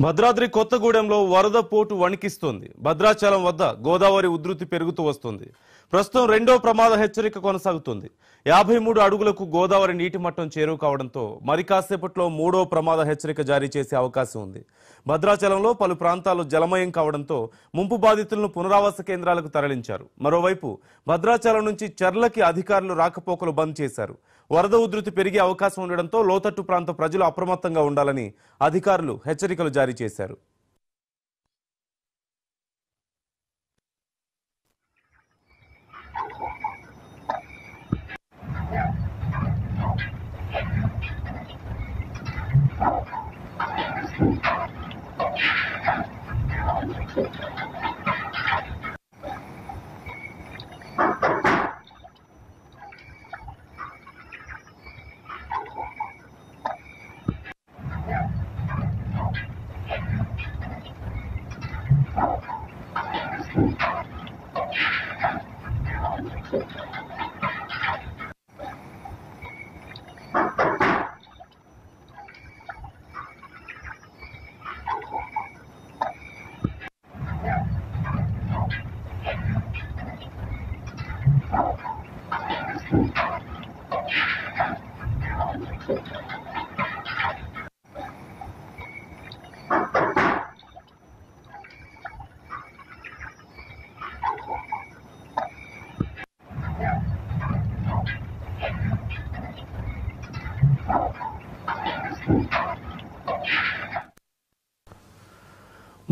భద్రాద్రి కొత్తగూడెంలో వరద పోటు వణికిస్తోంది. భద్రాచలం వద్ద గోదావరి ఉధృతి పెరుగుతూ వస్తుంది. ప్రస్తుతం రెండో ప్రమాద హెచ్చరిక కొనసాగుతుంది. 53 అడుగులకు గోదావరి నీటి మట్టం చేరువ కావడంతో మరి కాసేపట్లో మూడో ప్రమాద హెచ్చరిక జారీ చేసే అవకాశం ఉంది. భద్రాచలంలో పలు ప్రాంతాలు జలమయం కావడంతో ముంపు బాధితులను పునరావాస కేంద్రాలకు తరలించారు. మరోవైపు భద్రాచలం నుంచి చర్లకి అధికారులు రాకపోకలు బంద్ చేశారు. వరద ఉధృతి పెరిగే అవకాశం ఉండడంతో లోతట్టు ప్రాంత ప్రజలు అప్రమత్తంగా ఉండాలని అధికారులు హెచ్చరికలు జారీ చేశారు.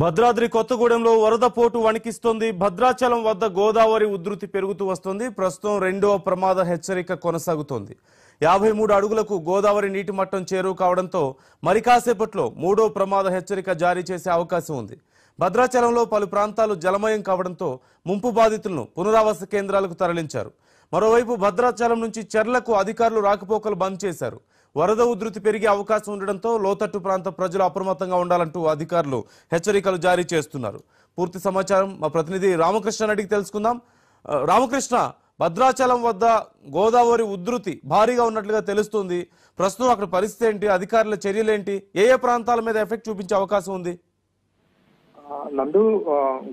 భద్రాద్రి కొత్తగూడెంలో వరద పోటు వణికిస్తోంది. భద్రాచలం వద్ద గోదావరి ఉధృతి పెరుగుతూ వస్తోంది. ప్రస్తుతం రెండో ప్రమాద హెచ్చరిక కొనసాగుతోంది. 53 అడుగులకు గోదావరి నీటి మట్టం చేరువ కావడంతో మరి కాసేపట్లో మూడో ప్రమాద హెచ్చరిక జారీ చేసే అవకాశం ఉంది. భద్రాచలంలో పలు ప్రాంతాలు జలమయం కావడంతో ముంపు బాధితులను పునరావాస కేంద్రాలకు తరలించారు. మరోవైపు భద్రాచలం నుంచి చర్లకు అధికారులు రాకపోకలు బంద్ చేశారు. వరద ఉధృతి పెరిగే అవకాశం ఉండడంతో లోతట్టు ప్రాంత ప్రజలు అప్రమత్తంగా ఉండాలంటూ అధికారులు హెచ్చరికలు జారీ చేస్తున్నారు. పూర్తి సమాచారం మా ప్రతినిధి రామకృష్ణ అడిగి తెలుసుకుందాం. రామకృష్ణ, భద్రాచలం వద్ద గోదావరి ఉధృతి భారీగా ఉన్నట్లుగా తెలుస్తుంది. ప్రస్తుతం అక్కడ పరిస్థితి ఏంటి? అధికారుల చర్యలేంటి? ఏ ప్రాంతాల మీద ఎఫెక్ట్ చూపించే అవకాశం ఉంది? నందు,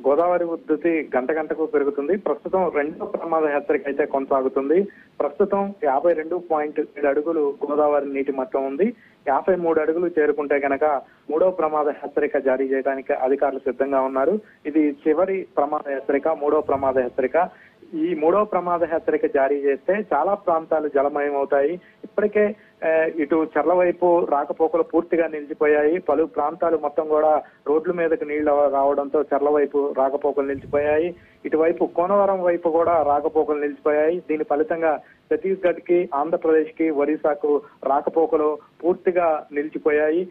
గోదావరి ఉధృతి గంట గంటకు పెరుగుతుంది. ప్రస్తుతం రెండో ప్రమాద హెచ్చరిక అయితే కొనసాగుతుంది. ప్రస్తుతం 52.7 అడుగులు గోదావరి నీటి మట్టం ఉంది. 53 అడుగులు చేరుకుంటే గనక మూడో ప్రమాద హెచ్చరిక జారీ చేయడానికి అధికారులు సిద్ధంగా ఉన్నారు. ఇది చివరి ప్రమాద హెచ్చరిక, మూడో ప్రమాద హెచ్చరిక. ఈ మూడో ప్రమాద హెచ్చరిక జారీ చేస్తే చాలా ప్రాంతాలు జలమయం అవుతాయి. ఇప్పటికే ఇటు చర్ల వైపు రాకపోకలు పూర్తిగా నిలిచిపోయాయి. పలు ప్రాంతాలు మొత్తం కూడా రోడ్ల మీదకి నీళ్లు రావడంతో చర్ల వైపు రాకపోకలు నిలిచిపోయాయి. ఇటువైపు కోనవరం వైపు కూడా రాకపోకలు నిలిచిపోయాయి. దీని ఫలితంగా ఛత్తీస్గఢ్ కి, ఆంధ్రప్రదేశ్ కి, ఒరిస్సాకు రాకపోకలు పూర్తిగా నిలిచిపోయాయి.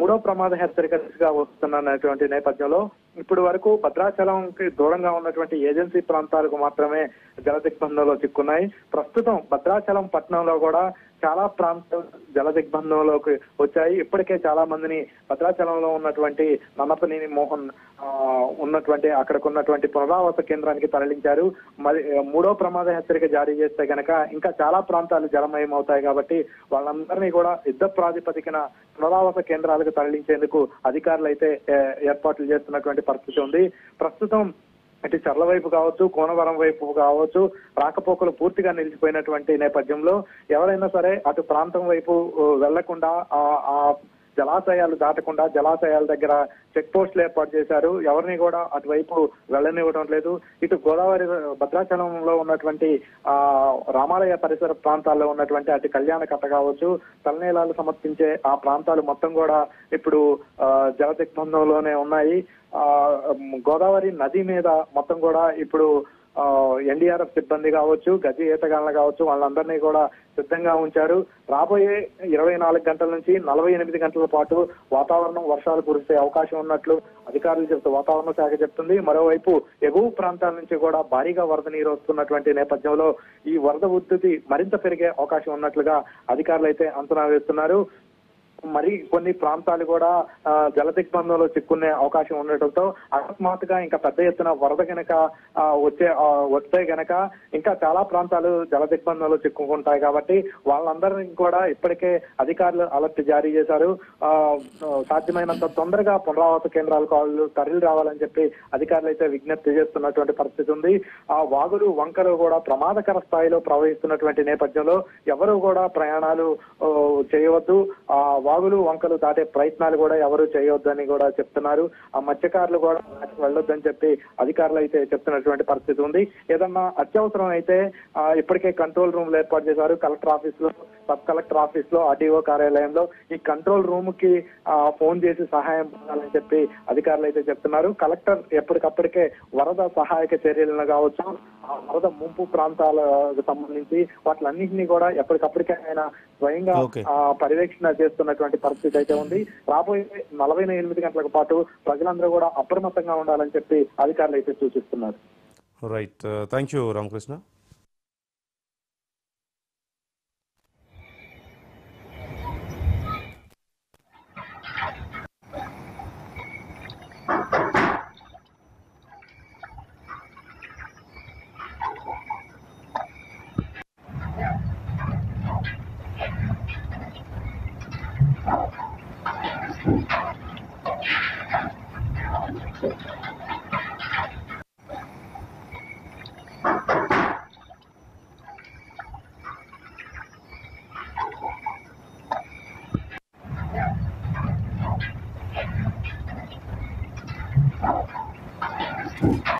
మూడో ప్రమాద హెచ్చరికగా వస్తున్నటువంటి నేపథ్యంలో ఇప్పటి వరకు భద్రాచలంకి దూరంగా ఉన్నటువంటి ఏజెన్సీ ప్రాంతాలకు మాత్రమే జల దిగ్బంధంలో చిక్కున్నాయి. ప్రస్తుతం భద్రాచలం పట్టణంలో కూడా చాలా ప్రాంతాలు జల దిగ్బంధంలోకి వచ్చాయి. ఇప్పటికే చాలా మందిని భద్రాచలంలో ఉన్నటువంటి నన్నపనేని మోహన్ ఉన్నటువంటి అక్కడికి ఉన్నటువంటి పునరావాస కేంద్రానికి తరలించారు. మరి మూడో ప్రమాద హెచ్చరిక జారీ చేస్తే గనక ఇంకా చాలా ప్రాంతాలు జలమయం అవుతాయి. కాబట్టి వాళ్ళందరినీ కూడా యుద్ధ ప్రాతిపదికన పునరావాస కేంద్రాలకు తరలించేందుకు అధికారులు అయితే ఏర్పాట్లు చేస్తున్నటువంటి పరిస్థితి ఉంది. ప్రస్తుతం అటు చర్ల వైపు కావచ్చు, కోనవరం వైపు కావచ్చు, రాకపోకలు పూర్తిగా నిలిచిపోయినటువంటి నేపథ్యంలో ఎవరైనా సరే అటు ప్రాంతం వైపు వెళ్లకుండా, ఆ జలాశయాలు దాటకుండా జలాశయాల దగ్గర చెక్ పోస్టులు ఏర్పాటు చేశారు. ఎవరిని కూడా అటువైపు వెళ్ళనివ్వడం లేదు. ఇటు గోదావరి భద్రాచలంలో ఉన్నటువంటి రామాలయ పరిసర ప్రాంతాల్లో ఉన్నటువంటి అటు కళ్యాణ కట్ట కావచ్చు, తలనీలాలు సమర్పించే ఆ ప్రాంతాలు మొత్తం కూడా ఇప్పుడు జల దిగ్బంధంలోనే ఉన్నాయి. గోదావరి నది మీద మొత్తం కూడా ఇప్పుడు ఎన్డీఆర్ఎఫ్ సిబ్బంది కావచ్చు, గజి ఈతగాళ్లు కావచ్చు, వాళ్ళందరినీ కూడా సిద్ధంగా ఉంచారు. రాబోయే 24 గంటల నుంచి 48 గంటల పాటు వాతావరణం వర్షాలు కురిసే అవకాశం ఉన్నట్లు అధికారులు చెబుతూ వాతావరణ శాఖ చెప్తుంది. మరోవైపు ఎగువ ప్రాంతాల నుంచి కూడా భారీగా వరద నీరు వస్తున్నటువంటి నేపథ్యంలో ఈ వరద ఉధృతి మరింత పెరిగే అవకాశం ఉన్నట్లుగా అధికారులు అయితే అంచనా వేస్తున్నారు. మరి కొన్ని ప్రాంతాలు కూడా జల దిగ్బంధంలో చిక్కునే అవకాశం ఉండటంతో అకస్మాత్తుగా ఇంకా పెద్ద ఎత్తున వరద గనక వస్తే గనక ఇంకా చాలా ప్రాంతాలు జల దిగ్బంధంలో చిక్కుకుంటాయి. కాబట్టి వాళ్ళందరినీ కూడా ఇప్పటికే అధికారులు అలర్ట్ జారీ చేశారు. సాధ్యమైనంత తొందరగా పునరావాస కేంద్రాలకు వాళ్ళు తరలి రావాలని చెప్పి అధికారులు అయితే విజ్ఞప్తి చేస్తున్నటువంటి పరిస్థితి ఉంది. ఆ వాగులు వంకలు కూడా ప్రమాదకర స్థాయిలో ప్రవహిస్తున్నటువంటి నేపథ్యంలో ఎవరు కూడా ప్రయాణాలు చేయవద్దు, ఆ వాగులు వంకలు దాటే ప్రయత్నాలు కూడా ఎవరు చేయవద్దు అని కూడా చెప్తున్నారు. ఆ మత్స్యకారులు కూడా వెళ్ళొద్దని చెప్పి అధికారులు అయితే చెప్తున్నటువంటి పరిస్థితి ఉంది. ఏదన్నా అత్యవసరం అయితే ఇప్పటికే కంట్రోల్ రూమ్లు ఏర్పాటు చేశారు. కలెక్టర్ ఆఫీస్ లో, సబ్ కలెక్టర్ ఆఫీస్ లో, ఆర్టీఓ కార్యాలయంలో ఈ కంట్రోల్ రూమ్ కి ఫోన్ చేసి సహాయం పొందాలని చెప్పి అధికారులు అయితే చెప్తున్నారు. కలెక్టర్ ఎప్పటికప్పటికే వరద సహాయక చర్యలను కావచ్చు, ఆ వరద ముంపు ప్రాంతాలకు సంబంధించి వాటిలన్నింటినీ కూడా ఎప్పటికప్పటికే ఆయన స్వయంగా పర్యవేక్షణ చేస్తున్నటువంటి పరిస్థితి అయితే ఉంది. రాబోయే 48 గంటల పాటు ప్రజలందరూ కూడా అప్రమత్తంగా ఉండాలని చెప్పి అధికారులు అయితే సూచిస్తున్నారు. Right, thank you Ramakrishna.